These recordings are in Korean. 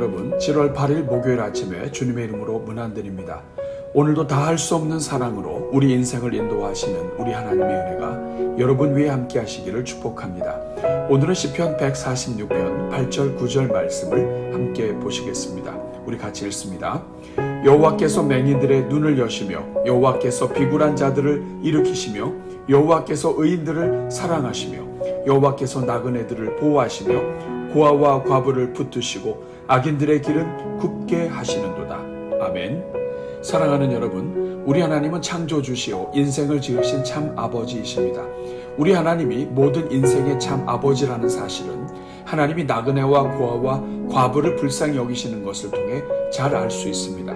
여러분, 7월 8일 목요일 아침에 주님의 이름으로 문안드립니다. 오늘도 다할 수 없는 사랑으로 우리 인생을 인도하시는 우리 하나님의 은혜가 여러분 위에 함께 하시기를 축복합니다. 오늘은 시편 146편 8절 9절 말씀을 함께 보시겠습니다. 우리 같이 읽습니다. 여호와께서 맹인들의 눈을 여시며 여호와께서 비굴한 자들을 일으키시며 여호와께서 의인들을 사랑하시며 여호와께서 나그네들을 보호하시며 고아와 과부를 붙드시고 악인들의 길은 굽게 하시는도다. 아멘. 사랑하는 여러분, 우리 하나님은 창조주시오 인생을 지으신 참 아버지이십니다. 우리 하나님이 모든 인생의 참 아버지라는 사실은 하나님이 나그네와 고아와 과부를 불쌍히 여기시는 것을 통해 잘 알 수 있습니다.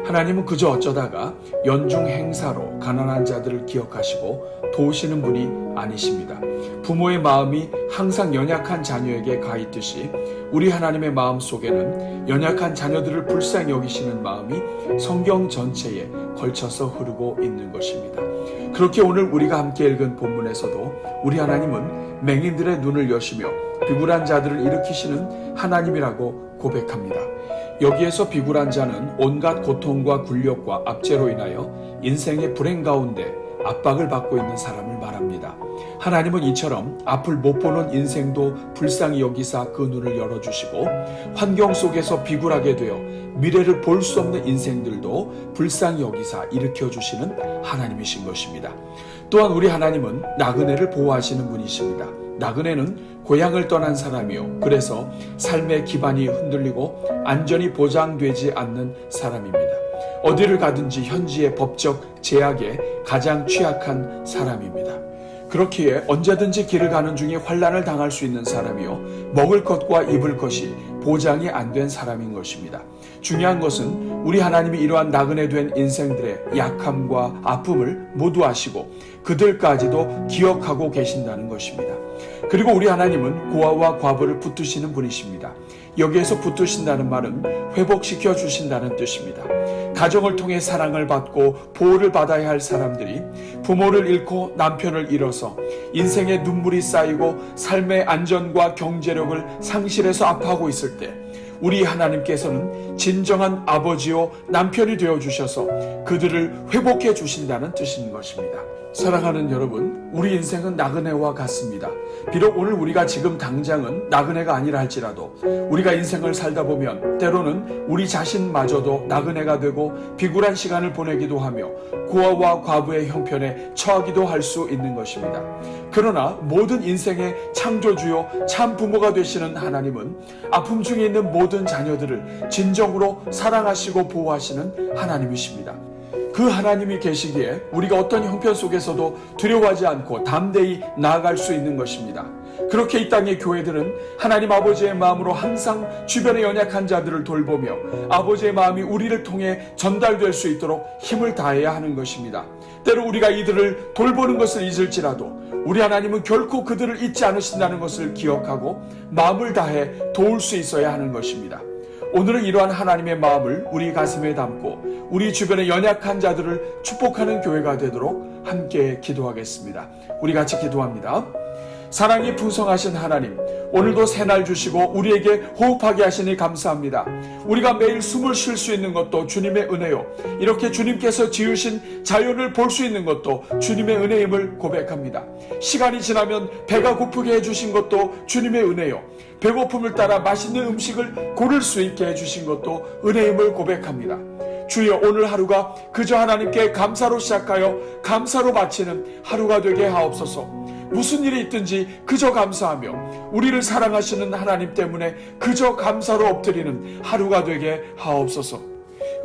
하나님은 그저 어쩌다가 연중 행사로 가난한 자들을 기억하시고 도우시는 분이 아니십니다. 부모의 마음이 항상 연약한 자녀에게 가 있듯이 우리 하나님의 마음 속에는 연약한 자녀들을 불쌍히 여기시는 마음이 성경 전체에 걸쳐서 흐르고 있는 것입니다. 그렇게 오늘 우리가 함께 읽은 본문에서도 우리 하나님은 맹인들의 눈을 여시며 비굴한 자들을 일으키시는 하나님이라고 고백합니다. 여기에서 비굴한 자는 온갖 고통과 굴욕과 압제로 인하여 인생의 불행 가운데 압박을 받고 있는 사람을 말합니다. 하나님은 이처럼 앞을 못 보는 인생도 불쌍히 여기사 그 눈을 열어주시고 환경 속에서 비굴하게 되어 미래를 볼 수 없는 인생들도 불쌍히 여기사 일으켜주시는 하나님이신 것입니다. 또한 우리 하나님은 나그네를 보호하시는 분이십니다. 나그네는 고향을 떠난 사람이요, 그래서 삶의 기반이 흔들리고 안전이 보장되지 않는 사람입니다. 어디를 가든지 현지의 법적 제약에 가장 취약한 사람입니다. 그렇기에 언제든지 길을 가는 중에 환난을 당할 수 있는 사람이요, 먹을 것과 입을 것이 보장이 안 된 사람인 것입니다. 중요한 것은 우리 하나님이 이러한 나그네 된 인생들의 약함과 아픔을 모두 아시고 그들까지도 기억하고 계신다는 것입니다. 그리고 우리 하나님은 고아와 과부를 붙드시는 분이십니다. 여기에서 붙드신다는 말은 회복시켜 주신다는 뜻입니다. 가정을 통해 사랑을 받고 보호를 받아야 할 사람들이 부모를 잃고 남편을 잃어서 인생에 눈물이 쌓이고 삶의 안전과 경제력을 상실해서 아파하고 있을 때 우리 하나님께서는 진정한 아버지요 남편이 되어주셔서 그들을 회복해 주신다는 뜻인 것입니다. 사랑하는 여러분, 우리 인생은 나그네와 같습니다. 비록 오늘 우리가 지금 당장은 나그네가 아니라 할지라도 우리가 인생을 살다 보면 때로는 우리 자신마저도 나그네가 되고 비굴한 시간을 보내기도 하며 고아와 과부의 형편에 처하기도 할 수 있는 것입니다. 그러나 모든 인생의 창조주요 참 부모가 되시는 하나님은 아픔 중에 있는 모든 자녀들을 진정으로 사랑하시고 보호하시는 하나님이십니다. 그 하나님이 계시기에 우리가 어떤 형편 속에서도 두려워하지 않고 담대히 나아갈 수 있는 것입니다. 그렇게 이 땅의 교회들은 하나님 아버지의 마음으로 항상 주변의 연약한 자들을 돌보며 아버지의 마음이 우리를 통해 전달될 수 있도록 힘을 다해야 하는 것입니다. 때로 우리가 이들을 돌보는 것을 잊을지라도 우리 하나님은 결코 그들을 잊지 않으신다는 것을 기억하고 마음을 다해 도울 수 있어야 하는 것입니다. 오늘은 이러한 하나님의 마음을 우리 가슴에 담고 우리 주변의 연약한 자들을 축복하는 교회가 되도록 함께 기도하겠습니다. 우리 같이 기도합니다. 사랑이 풍성하신 하나님, 오늘도 새날 주시고 우리에게 호흡하게 하시니 감사합니다. 우리가 매일 숨을 쉴 수 있는 것도 주님의 은혜요, 이렇게 주님께서 지으신 자연을 볼 수 있는 것도 주님의 은혜임을 고백합니다. 시간이 지나면 배가 고프게 해주신 것도 주님의 은혜요, 배고픔을 따라 맛있는 음식을 고를 수 있게 해주신 것도 은혜임을 고백합니다. 주여, 오늘 하루가 그저 하나님께 감사로 시작하여 감사로 마치는 하루가 되게 하옵소서. 무슨 일이 있든지 그저 감사하며 우리를 사랑하시는 하나님 때문에 그저 감사로 엎드리는 하루가 되게 하옵소서.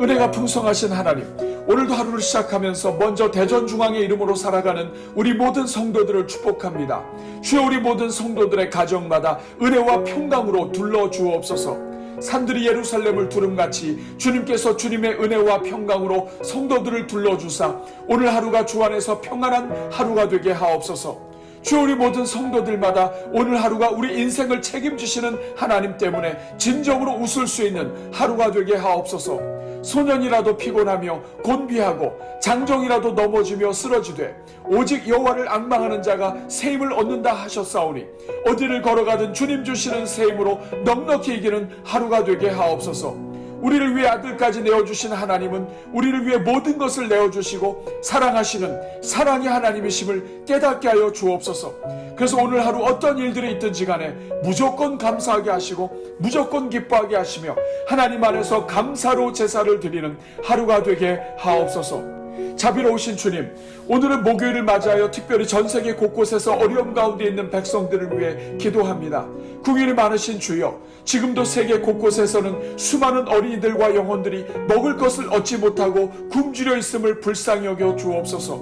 은혜가 풍성하신 하나님, 오늘도 하루를 시작하면서 먼저 대전중앙의 이름으로 살아가는 우리 모든 성도들을 축복합니다. 주여, 우리 모든 성도들의 가정마다 은혜와 평강으로 둘러주옵소서. 산들이 예루살렘을 두름같이 주님께서 주님의 은혜와 평강으로 성도들을 둘러주사 오늘 하루가 주 안에서 평안한 하루가 되게 하옵소서. 주여, 우리 모든 성도들마다 오늘 하루가 우리 인생을 책임지시는 하나님 때문에 진정으로 웃을 수 있는 하루가 되게 하옵소서. 소년이라도 피곤하며 곤비하고 장정이라도 넘어지며 쓰러지되 오직 여호와를 앙망하는 자가 새 힘을 얻는다 하셨사오니 어디를 걸어가든 주님 주시는 새 힘으로 넉넉히 이기는 하루가 되게 하옵소서. 우리를 위해 아들까지 내어주신 하나님은 우리를 위해 모든 것을 내어주시고 사랑하시는 사랑의 하나님이심을 깨닫게 하여 주옵소서. 그래서 오늘 하루 어떤 일들이 있든지 간에 무조건 감사하게 하시고 무조건 기뻐하게 하시며 하나님 안에서 감사로 제사를 드리는 하루가 되게 하옵소서. 자비로우신 주님, 오늘은 목요일을 맞이하여 특별히 전 세계 곳곳에서 어려움 가운데 있는 백성들을 위해 기도합니다. 궁일이 많으신 주여, 지금도 세계 곳곳에서는 수많은 어린이들과 영혼들이 먹을 것을 얻지 못하고 굶주려 있음을 불쌍히 여겨 주옵소서.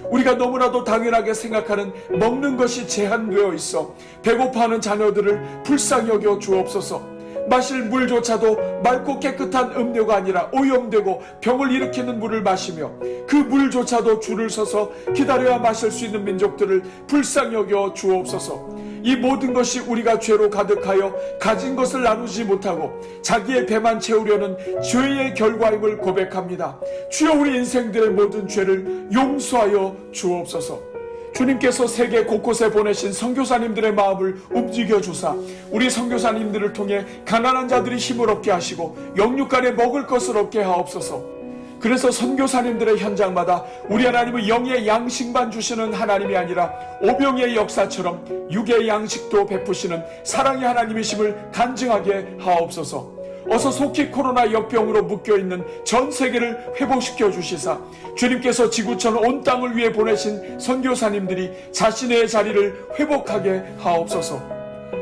우리가 너무나도 당연하게 생각하는 먹는 것이 제한되어 있어 배고파하는 자녀들을 불쌍히 여겨 주옵소서. 마실 물조차도 맑고 깨끗한 음료가 아니라 오염되고 병을 일으키는 물을 마시며 그 물조차도 줄을 서서 기다려야 마실 수 있는 민족들을 불쌍히 여겨 주옵소서. 이 모든 것이 우리가 죄로 가득하여 가진 것을 나누지 못하고 자기의 배만 채우려는 죄의 결과임을 고백합니다. 주여, 우리 인생들의 모든 죄를 용서하여 주옵소서. 주님께서 세계 곳곳에 보내신 선교사님들의 마음을 움직여 주사 우리 선교사님들을 통해 가난한 자들이 힘을 얻게 하시고 영육간에 먹을 것을 얻게 하옵소서. 그래서 선교사님들의 현장마다 우리 하나님은 영의 양식만 주시는 하나님이 아니라 오병의 역사처럼 육의 양식도 베푸시는 사랑의 하나님이심을 간증하게 하옵소서. 어서 속히 코로나 역병으로 묶여있는 전 세계를 회복시켜 주시사 주님께서 지구촌 온 땅을 위해 보내신 선교사님들이 자신의 자리를 회복하게 하옵소서.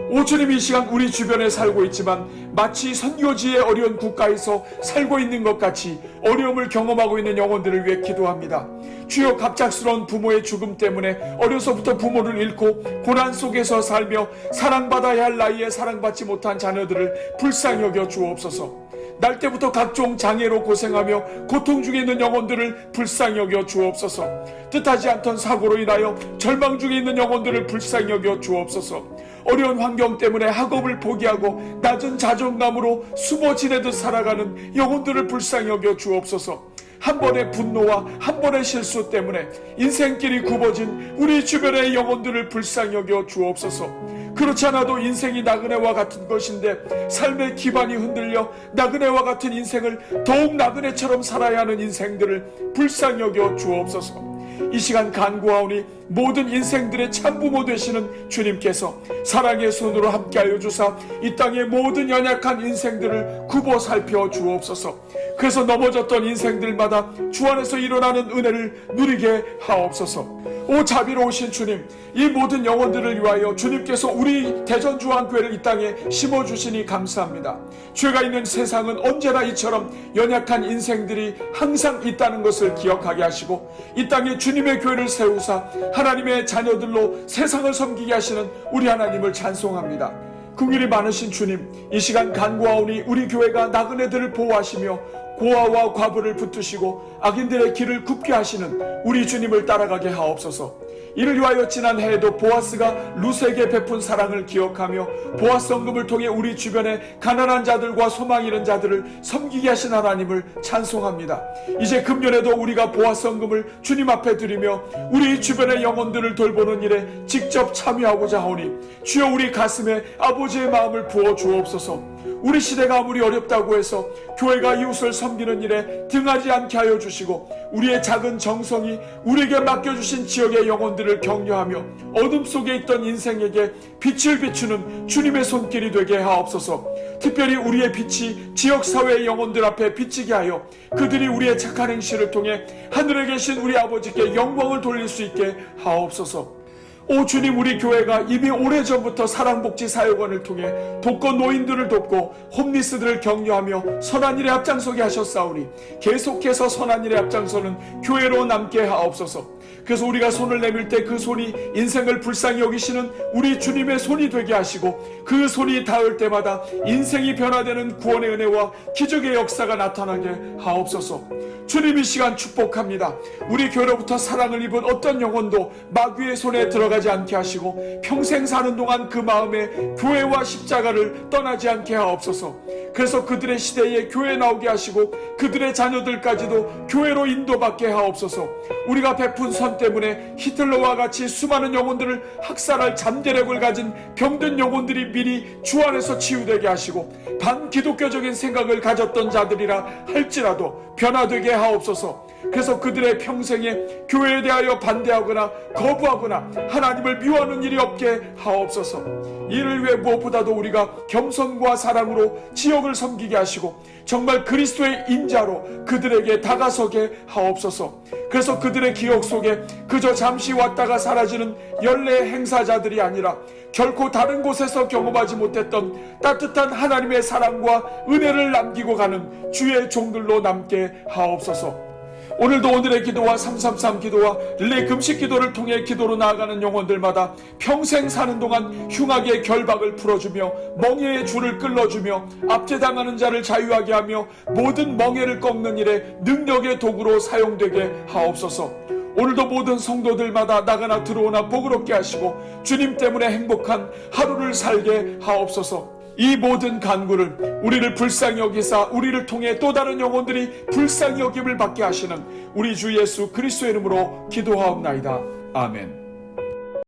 오 주님, 이 시간 우리 주변에 살고 있지만 마치 선교지의 어려운 국가에서 살고 있는 것 같이 어려움을 경험하고 있는 영혼들을 위해 기도합니다. 주여, 갑작스러운 부모의 죽음 때문에 어려서부터 부모를 잃고 고난 속에서 살며 사랑받아야 할 나이에 사랑받지 못한 자녀들을 불쌍히 여겨 주옵소서. 날 때부터 각종 장애로 고생하며 고통 중에 있는 영혼들을 불쌍히 여겨 주옵소서. 뜻하지 않던 사고로 인하여 절망 중에 있는 영혼들을 불쌍히 여겨 주옵소서. 어려운 환경 때문에 학업을 포기하고 낮은 자존감으로 숨어 지내듯 살아가는 영혼들을 불쌍히 여겨 주옵소서. 한 번의 분노와 한 번의 실수 때문에 인생길이 굽어진 우리 주변의 영혼들을 불쌍히 여겨 주옵소서. 그렇지 않아도 인생이 나그네와 같은 것인데 삶의 기반이 흔들려 나그네와 같은 인생을 더욱 나그네처럼 살아야 하는 인생들을 불쌍히 여겨 주옵소서. 이 시간 간구하오니 모든 인생들의 참부모 되시는 주님께서 사랑의 손으로 함께하여 주사 이 땅의 모든 연약한 인생들을 굽어 살펴 주옵소서. 그래서 넘어졌던 인생들마다 주 안에서 일어나는 은혜를 누리게 하옵소서. 오 자비로우신 주님, 이 모든 영혼들을 위하여 주님께서 우리 대전주한교회를 이 땅에 심어주시니 감사합니다. 죄가 있는 세상은 언제나 이처럼 연약한 인생들이 항상 있다는 것을 기억하게 하시고 이 땅에 주님의 교회를 세우사 하나님의 자녀들로 세상을 섬기게 하시는 우리 하나님을 찬송합니다. 긍휼이 많으신 주님, 이 시간 간구하오니 우리 교회가 나그네들을 보호하시며 고아와 과부를 붙드시고 악인들의 길을 굽게 하시는 우리 주님을 따라가게 하옵소서. 이를 위하여 지난해에도 보아스가 루세에게 베푼 사랑을 기억하며 보아스 헌금을 통해 우리 주변의 가난한 자들과 소망 잃은 자들을 섬기게 하신 하나님을 찬송합니다. 이제 금년에도 우리가 보아스 헌금을 주님 앞에 드리며 우리 주변의 영혼들을 돌보는 일에 직접 참여하고자 하오니 주여, 우리 가슴에 아버지의 마음을 부어 주옵소서. 우리 시대가 아무리 어렵다고 해서 교회가 이웃을 섬기는 일에 등하지 않게 하여 주시고 우리의 작은 정성이 우리에게 맡겨주신 지역의 영혼들을 격려하며 어둠 속에 있던 인생에게 빛을 비추는 주님의 손길이 되게 하옵소서. 특별히 우리의 빛이 지역사회의 영혼들 앞에 비치게 하여 그들이 우리의 착한 행실을 통해 하늘에 계신 우리 아버지께 영광을 돌릴 수 있게 하옵소서. 오 주님, 우리 교회가 이미 오래전부터 사랑복지 사역원을 통해 독거 노인들을 돕고 홈리스들을 격려하며 선한 일에 앞장서게 하셨사오니 계속해서 선한 일에 앞장서는 교회로 남게 하옵소서. 그래서 우리가 손을 내밀 때 그 손이 인생을 불쌍히 여기시는 우리 주님의 손이 되게 하시고, 그 손이 닿을 때마다 인생이 변화되는 구원의 은혜와 기적의 역사가 나타나게 하옵소서. 주님, 이 시간 축복합니다. 우리 교회로부터 사랑을 입은 어떤 영혼도 마귀의 손에 들어가지 않게 하시고, 평생 사는 동안 그 마음에 교회와 십자가를 떠나지 않게 하옵소서. 그래서 그들의 시대에 교회 나오게 하시고, 그들의 자녀들까지도 교회로 인도받게 하옵소서. 우리가 베푼 선 때문에 히틀러와 같이 수많은 영혼들을 학살할 잠재력을 가진 병든 영혼들이 미리 주 안에서 치유되게 하시고, 반기독교적인 생각을 가졌던 자들이라 할지라도 변화되게 하옵소서. 그래서 그들의 평생에 교회에 대하여 반대하거나 거부하거나 하나님을 미워하는 일이 없게 하옵소서. 이를 위해 무엇보다도 우리가 겸손과 사랑으로 지역을 섬기게 하시고, 정말 그리스도의 인자로 그들에게 다가서게 하옵소서. 그래서 그들의 기억 속에 그저 잠시 왔다가 사라지는 연례 행사자들이 아니라 결코 다른 곳에서 경험하지 못했던 따뜻한 하나님의 사랑과 은혜를 남기고 가는 주의 종들로 남게 하옵소서. 오늘도 오늘의 기도와 333 기도와 릴레이 금식 기도를 통해 기도로 나아가는 영혼들마다 평생 사는 동안 흉악의 결박을 풀어주며 멍에의 줄을 끌어주며 압제당하는 자를 자유하게 하며 모든 멍에를 꺾는 일에 능력의 도구로 사용되게 하옵소서. 오늘도 모든 성도들마다 나가나 들어오나 복을 얻게 하시고 주님 때문에 행복한 하루를 살게 하옵소서. 이 모든 간구를 우리를 불쌍히 여기사 우리를 통해 또 다른 영혼들이 불쌍히 여김을 받게 하시는 우리 주 예수 그리스도의 이름으로 기도하옵나이다. 아멘.